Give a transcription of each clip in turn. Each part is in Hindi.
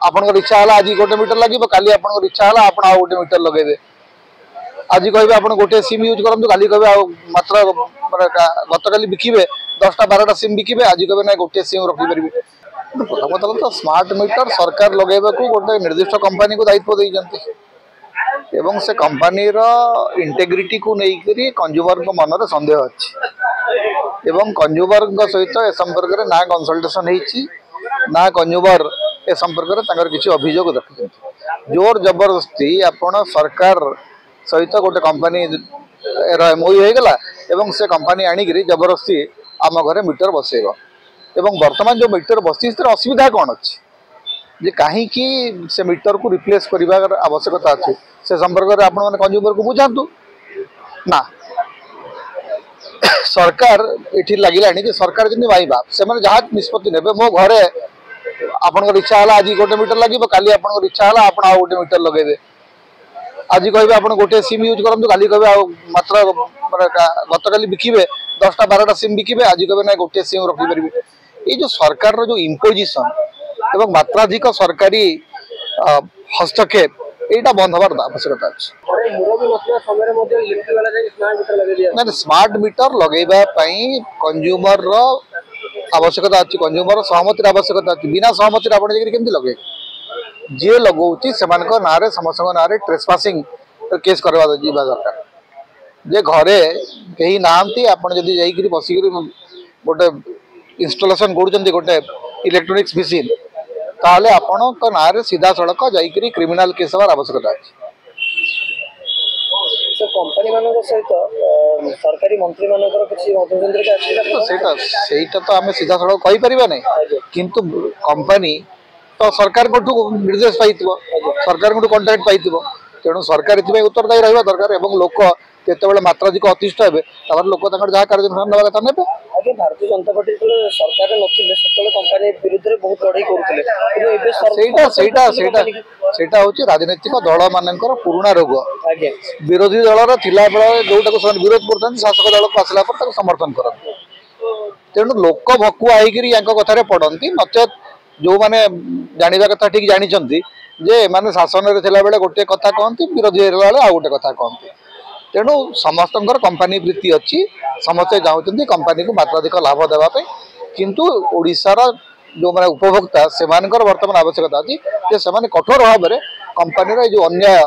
आपन इच्छा है आज गोटे मीटर लगे काली आपन इच्छा है आप गोटे मीटर लगे आज कहे आप गोटे सिम यूज करूँ काली कहे मात्र गत काली बिकिबे 10टा 12टा सिम बिकिबे आज कहे ना गोटे सिम रखिपारे। प्रथम तो स्मार्ट मीटर सरकार लगेबा को गोटे निर्दिष्ट कंपनी को दायित्व देइजंती एवं से कंपनी रो इंटेग्रिटी को लेकर कंज्यूमर को मन में संदेह अच्छी एवं कंज्यूमर सहित ए संपर्क में ना कंसल्टेशन होती ना कंज्यूमर ए संपर्क में किसी अभियोग रखिं जोर जबरदस्ती आपण सरकार सहित गोटे कंपनी एमओयू होगला एवं से कंपनी आणिक जबरदस्ती आम घरे मीटर बसैब एवं वर्तमान जो मीटर बसी असुविधा कौन अच्छी जे कहीं से मीटर को रिप्लेस करने आवश्यकता अच्छी से संपर्क में आपण कंज्यूमर को बुझातु ना सरकार ये लगे कि सरकार जमी वाइबा से जहाँ निष्पत्ति ने मो घरे आपन इच्छा है आज गोटे मीटर लगे काली आपन इच्छा है आप गोटे मीटर लगे आज कहे आप गोटे सिम यूज करूँ काली कहे मात्र गत काली बिकिबे 10टा 12टा सिम बिकिबे आज कहे ना गोटे सिम रखिपारे। ये जो सरकार जो इम्पोजिशन एवं मात्राधिक सरकारी हस्तक्षेप यहाँ बंद हबार आवश्यकता अच्छे। स्मार्ट मीटर लगेगा कंज्यूमर आवश्यकता अच्छी कंज्यूमर सहमति आवश्यकता अच्छी बिना सहमति आप केमती लगे जी लगौती से ना समस्त ना ट्रेसपासिंग केस करवा दरकार जे घरे कहीं नहांती आपड़ जदि जाइए बसिक गोटे इंस्टॉलेशन कर गोटे इलेक्ट्रोनिक्स मशीन ताहले आपण ना सीधा सड़क जाइए क्रिमिनाल केस हमार आवश्यकता अच्छी। कंपनी मान सहित सरकारी मंत्री सेटा तो आम सीधा सड़क कही पारिबा नहीं किंतु कंपनी तो सरकार को निर्देश पाई सरकार को कंट्राक्ट पाई तेणु सरकार ये उत्तरदायी रहा दरकार एवं लोक जिते मात्राधिक अतिष्ठ हे लोक जहाँ कार्यानुष्ठान ना कथा ने आगे भारतीय जनता पार्टी सरकार कंपनी विरुद्ध बहुत लड़ाई करते हूँ राजनैतिक दल मान पुराणा रोग विरोधी दल थिला जोटा विरोध कर शासक दल को आसला समर्थन करते तेणु लोक भकुआ होकर कथार पड़ती नचेत जो मैंने जाना कथा ठीक जानी जे माने शासन में गोटे कथा कहती विरोधी बेले आ गोटे कथा कहती तेणु समस्त कंपनी प्रीति अच्छी समस्ते चाहते कंपनी को मात्राधिक लाभ देवाई किंतु ओडिशार जो मैंने उपभोक्ता से बर्तमान आवश्यकता अच्छी से कठोर भाव में कंपनी जो अन्याय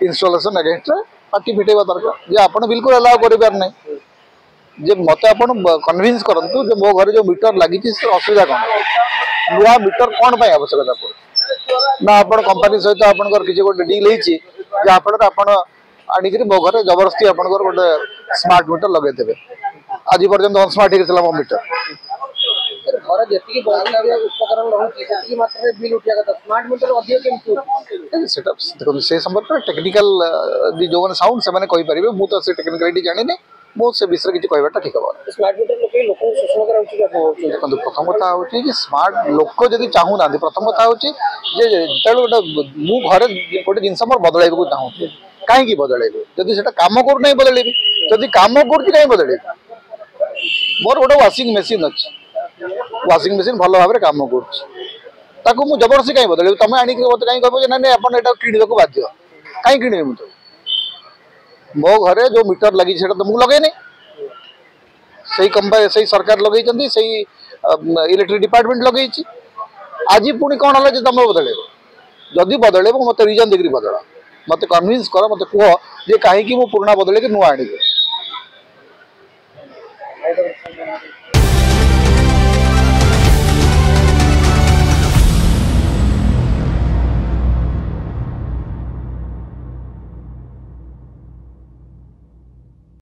इंस्टॉलेशन अगेंस्ट पार्टी फिटेबा दरकार जे आप बिल्कुल अलाउ कर जे मत आप कन्विन्स करूँ जो मो घर जो मीटर लगी असुविधा कौन नुआ मीटर कौन पाई आवश्यकता पड़े ना आप कंपनी सहित आप किसी गोटे डील होती जहाँफल आप आणिक मो घर जबरदस्ती आप गोटे स्मार्ट मीटर लगे थे आज पर्यटन अनस्मार्ट होता मो मीटर घर जी उपकरण रही बिल उठा कथा स्मार्ट मीटर देखो से संपर्क टेक्निकल जो मैंने साउंड से कहींपारे मुझे टेक्निकालिटी जानी मुझे विषय किसी कहवाटा ठीक हम स्मार्ट मीटर लोक शोषण कर देखो प्रथम कथा हूँ स्मार्ट लोक जब चाहूना प्रथम कथा हूँ जो गोटे मु घर गोटे जिनस मोर बदल को चाहूँ कहीं बदल जदि से कम करूना बदल जदि कम कर बदल मोर गोटे वाशिंग मेसीन अच्छी वाशिंग मेसीन भल भाव में कम कर जबरदस्ती कहीं बदल तुम आणिक मत कहीं कह ना नहीं आप किणवा को बाध्य कहीं किणवे मुझे मो घरे जो मीटर लगी तो मुझे लगे नहीं से कंपनी से सरकार लगे इलेक्ट्रिक डिपार्टमेंट लगे आज पुणी कौन है तुम बदल जदि बदल मत रिजन देकर बदल मत कन्विन्स कर मत कह जे कहीं पुराणा बदल नुआ आनी